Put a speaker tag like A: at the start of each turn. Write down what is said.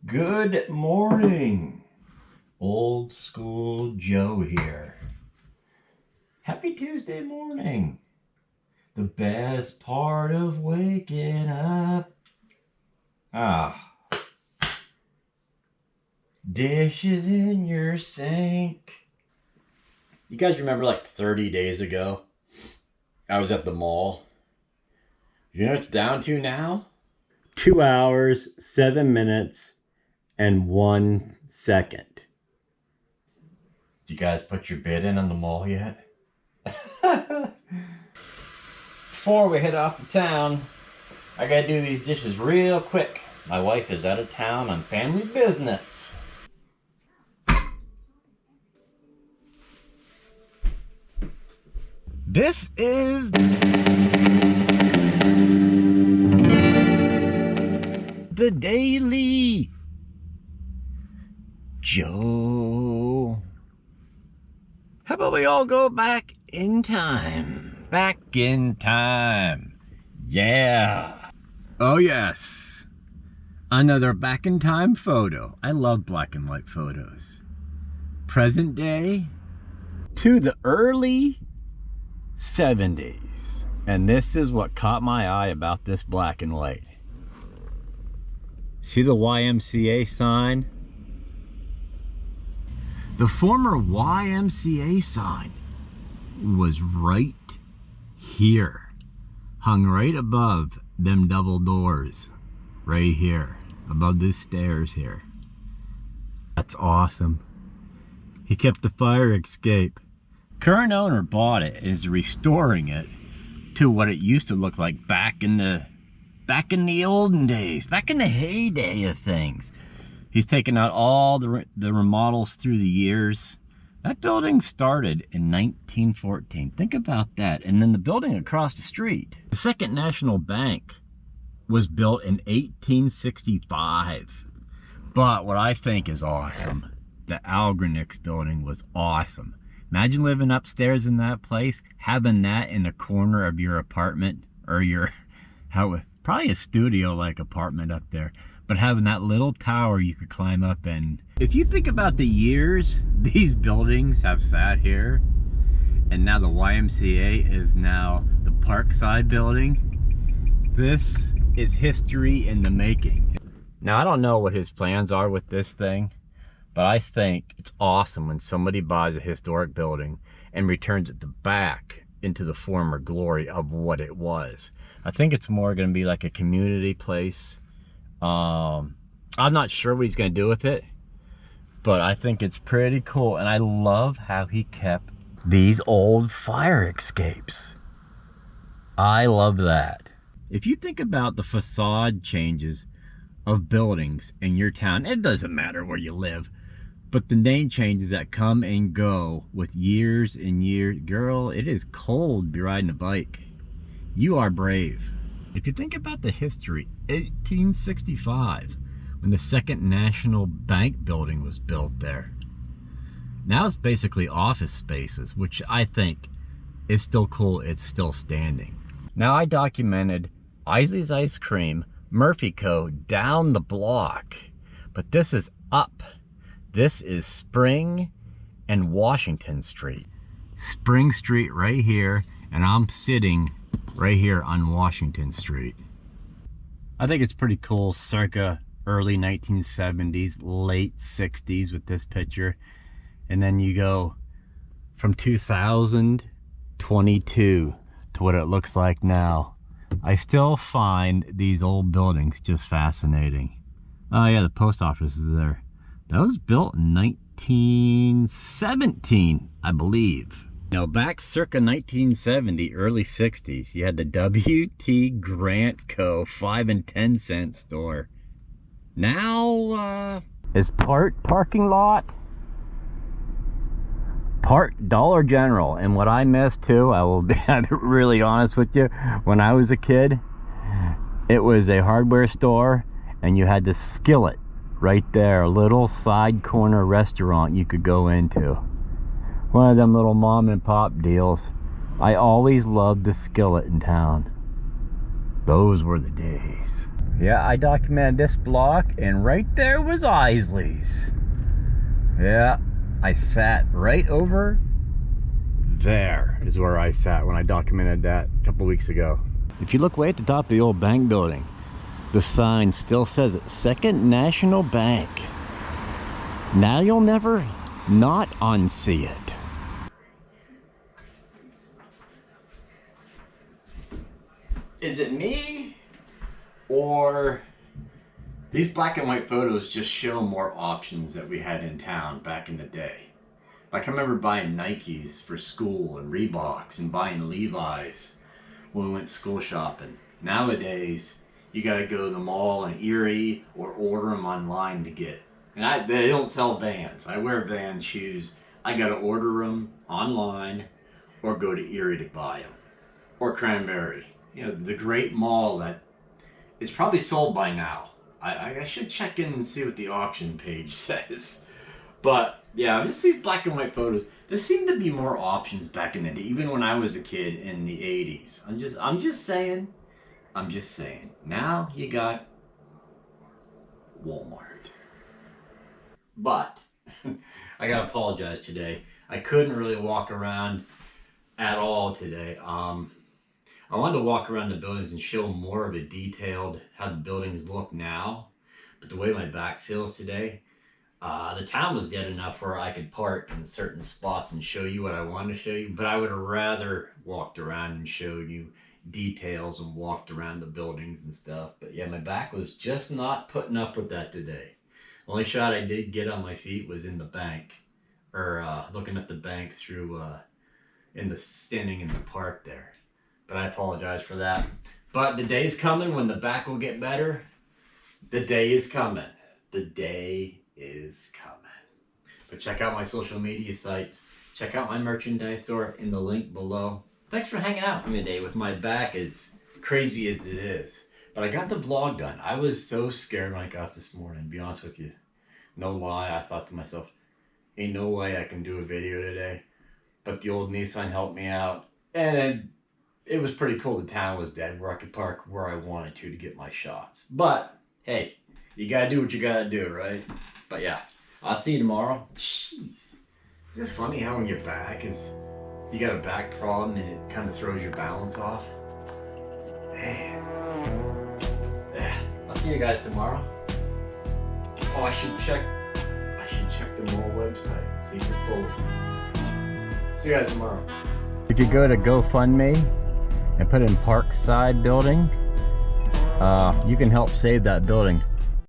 A: Good morning. Old School Joe here. Happy Tuesday morning. The best part of waking up. Dishes in your sink. You guys remember like 30 days ago, I was at the mall. You know what it's down to now? 2 hours, 7 minutes, and 1 second. Did you guys put your bid in on the mall yet? Before we head off to town, I gotta do these dishes real quick. My wife is out of town on family business. This is the Daily Joe. How about we all go back in time? Back in time. Yeah. Oh yes. Another back in time photo. I love black and white photos. Present day to the early 70s. And this is what caught my eye about this black and white. See the YMCA sign? The former YMCA sign was right here, hung right above them double doors, right here, above these stairs here. That's awesome. He kept the fire escape. Current owner bought it and is restoring it to what it used to look like back in the olden days, back in the heyday of things. He's taken out all the remodels through the years. That building started in 1914. Think about that. And then the building across the street. The Second National Bank was built in 1865. But what I think is awesome, the Algrenix building was awesome. Imagine living upstairs in that place, having that in the corner of your apartment, or probably a studio-like apartment up there, but having that little tower you could climb up in. If you think about the years these buildings have sat here, and now the YMCA is now the Parkside building, this is history in the making. Now, I don't know what his plans are with this thing, but I think it's awesome when somebody buys a historic building and returns it back into the former glory of what it was. I think it's more going to be like a community place. I'm not sure what he's going to do with it, but I think it's pretty cool. And I love how he kept these old fire escapes. I love that. If you think about the facade changes of buildings in your town, it doesn't matter where you live, but the name changes that come and go with years and years. Girl, it is cold to be riding a bike. You are brave. If you think about the history, 1865, when the Second National Bank building was built there. Now it's basically office spaces, which I think is still cool. It's still standing. Now I documented Isley's Ice Cream, Murphy Co. down the block, but this is up. This is Spring and Washington Street. Spring Street right here, and I'm sitting right here on Washington Street. I think it's pretty cool, circa early 1970s, late 60s with this picture. And then you go from 2022 to what it looks like now. I still find these old buildings just fascinating. Oh yeah, the post office is there. That was built in 1917, I believe. Now, back circa 1970, early 60s, you had the W.T. Grant Co. 5 and 10 cent store. Now, is part parking lot, part Dollar General. And what I missed too, I will be really honest with you, when I was a kid, it was a hardware store, and you had the Skillet right there, a little side corner restaurant you could go into. One of them little mom and pop deals. I always loved the Skillet in town. Those were the days. Yeah, I documented this block, and right there was Isley's. Yeah, I sat right over there is where I sat when I documented that a couple weeks ago. If you look way at the top of the old bank building, the sign still says it, Second National Bank. Now you'll never not unsee it. Is it me, or these black and white photos just show more options that we had in town back in the day? Like I remember buying Nikes for school and Reeboks and buying Levi's when we went school shopping. Nowadays, you gotta go to the mall in Erie or order them online to get. And they don't sell Vans. I wear Vans shoes. I gotta order them online or go to Erie to buy them. Or Cranberry. You know, the great mall that is probably sold by now. I should check in and see what the auction page says. But yeah, just these black and white photos. There seemed to be more options back in the day, even when I was a kid in the 80s. I'm just saying. Now you got Walmart. But I gotta apologize today. I couldn't really walk around at all today. I wanted to walk around the buildings and show more of a detailed how the buildings look now. But the way my back feels today, the town was dead enough where I could park in certain spots and show you what I wanted to show you. But I would have rather walked around and showed you details and walked around the buildings and stuff. But yeah, my back was just not putting up with that today. The only shot I did get on my feet was in the bank, or looking at the bank through standing in the park there. But I apologize for that. But the day's coming when the back will get better. The day is coming. The day is coming. But check out my social media sites. Check out my merchandise store in the link below. Thanks for hanging out with me today with my back as crazy as it is. But I got the vlog done. I was so scared when I got up this morning, to be honest with you. No lie, I thought to myself, ain't no way I can do a video today. But the old Nissan helped me out. And it was pretty cool. The town was dead where I could park where I wanted to get my shots. But hey, you gotta do what you gotta do, right? But yeah, I'll see you tomorrow. Jeez. Is it funny how when your back is, you got a back problem and it kind of throws your balance off? Man. Yeah, I'll see you guys tomorrow. Oh, I should check the mall website, see if it's sold. See you guys tomorrow. If you go to GoFundMe and put in Parkside Building, you can help save that building.